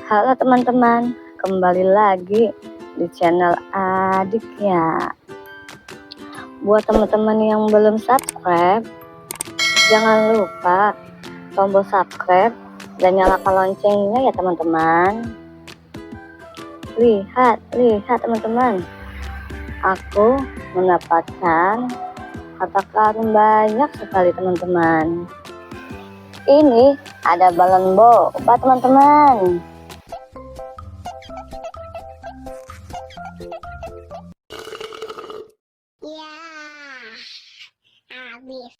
Halo teman-teman, kembali lagi di channel Adik ya. Buat teman-teman yang belum subscribe, jangan lupa tombol subscribe dan nyalakan loncengnya ya teman-teman. Lihat teman-teman, aku mendapatkan harta karun banyak sekali teman-teman. Ini ada balon boba teman-teman. Ya, habis.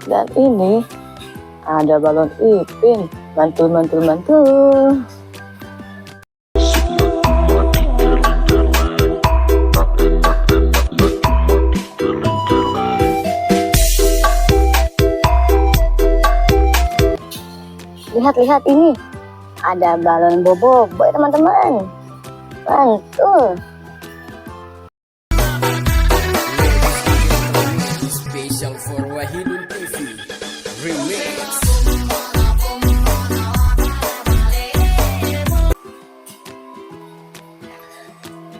Dan ini ada balon Ipin. Mantul. Lihat ini. Ada balon bobo teman-teman. Mantul. Special for Wahidun TV Remix.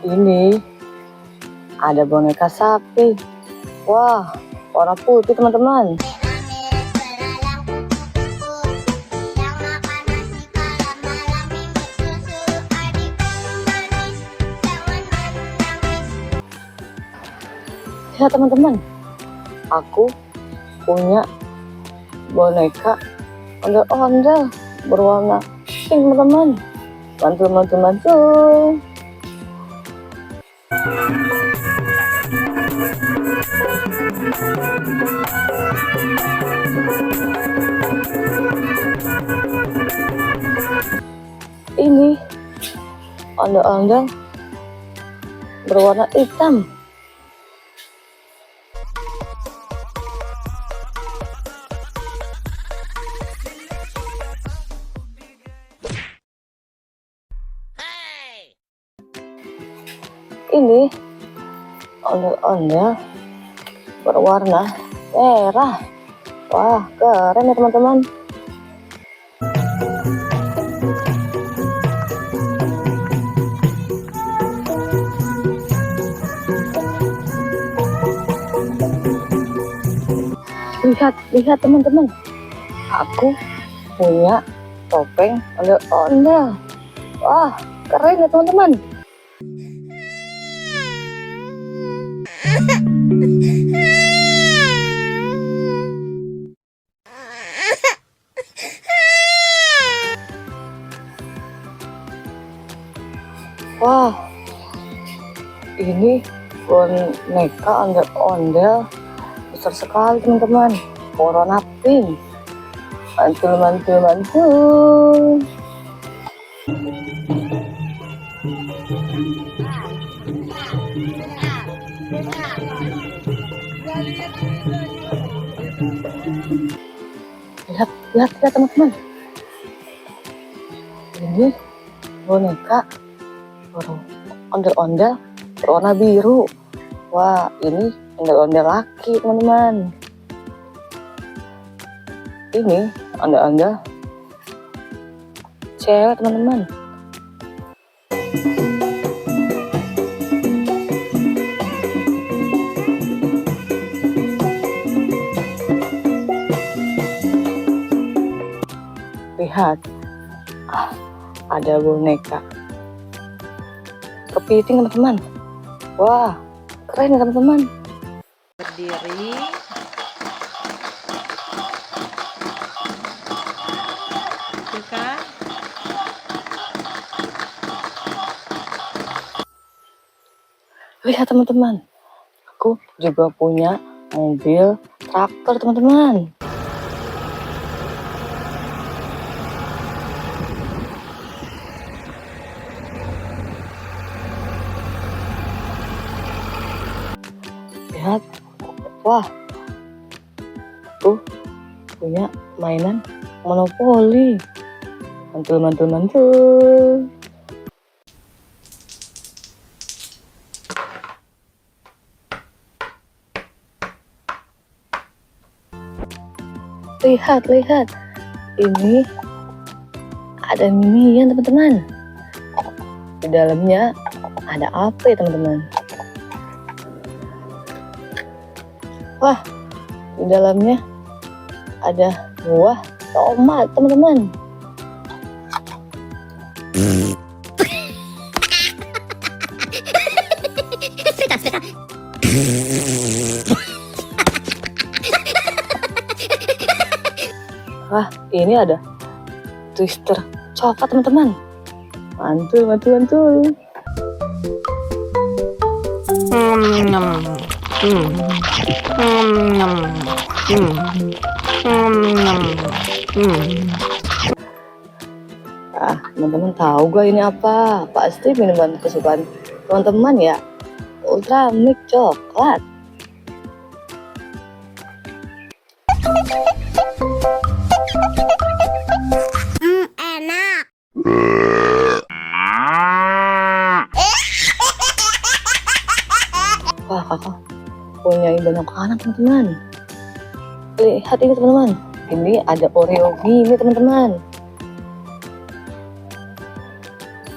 Ini ada boneka sapi. Wah, warna putih teman-teman. Ya teman-teman, aku punya boneka ondel-ondel berwarna pink teman-teman. Mantul. Ini ondel-ondel berwarna hitam. Ini ondel-ondel berwarna merah. Wah, keren ya teman-teman. Lihat teman-teman. Aku punya topeng ondel-ondel. Wah, keren ya teman-teman. Wah, ini boneka ondel-ondel besar sekali teman-teman. Warna pink. Mantul. Lihat teman-teman. Ini boneka ondel-ondel berwarna biru. Wah, ini ondel-ondel laki teman-teman. Ini ondel-ondel cewek teman-teman. Lihat, ada boneka kepiting teman-teman. Wah, keren ya teman-teman. Berdiri, tuh kan? Lihat teman-teman, aku juga punya mobil traktor teman-teman. Lihat, wah, aku punya mainan monopoli. Mantul. Lihat, Ini ada minion teman-teman. Di dalamnya ada apa ya teman-teman? Wah, di dalamnya ada buah tomat teman-teman. Wah, ini ada twister coklat teman-teman. Mantul, mantul, mantul. Ah, teman-teman tahu gak ini apa? Pasti minuman kesukaan teman-teman ya. Ultra Mix coklat. Enak. Wah, kakak punya banyak makanan teman-teman. Lihat ini teman-teman. Ini ada Oreo gini teman-teman.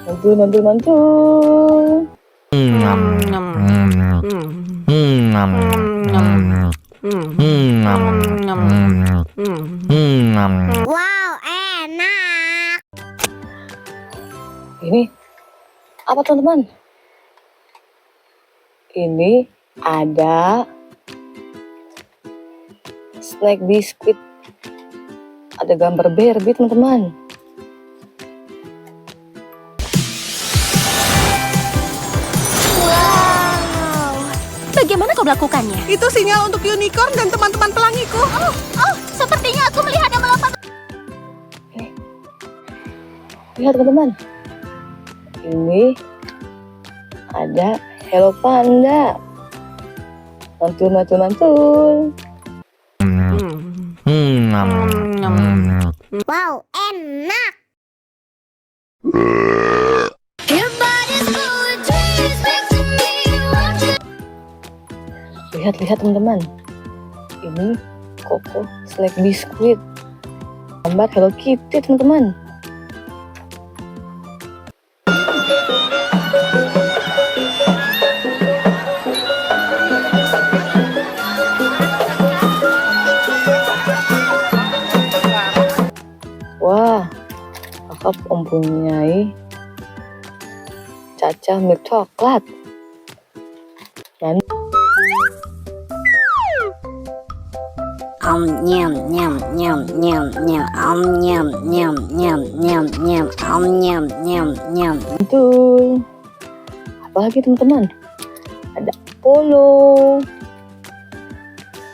Mantul, mantul, mantul. Wow, enak. Ini apa teman-teman? Ini ada snack biskuit. Ada gambar Barbie teman-teman. Bagaimana kau melakukannya? Itu sinyal untuk unicorn dan teman-teman pelangiku. Sepertinya aku melihat yang melompat. Lihat teman-teman. Ini ada Hello Panda. Mantul, mantul, mantul. Wow, enak. Lihat teman-teman. Ini Koko snack biskuit. Gambar Hello Kitty teman-teman. Wah, kakak mempunyai cacah milk coklat. Dan Nyam nyam nyam nyam nyam nyam nyam nyam nyam nyam nyam nyam nyam. betul. Apalagi teman-teman? Ada Polo.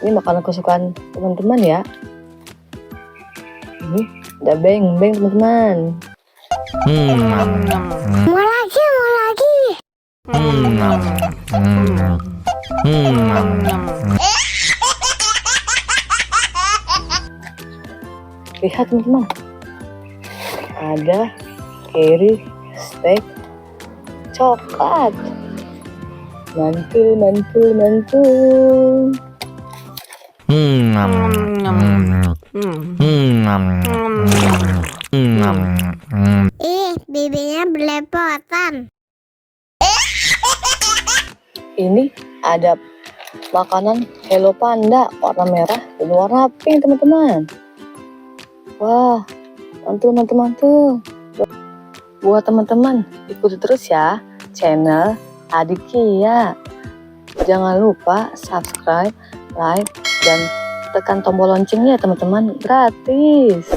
Ini makanan kesukaan teman-teman ya. Ini ada beng-beng teman-teman. Mau lagi, mau lagi. Lihat teman-teman. Ada Kerry steak coklat. Mantul, mantul, mantul. Bibirnya belepotan. Ini ada makanan Hello Panda warna merah dan warna pink teman-teman. Wah, mantul, mantul, mantul. Buat teman-teman, ikuti terus ya channel Adikia. Jangan lupa subscribe, like, dan tekan tombol loncengnya teman-teman, gratis.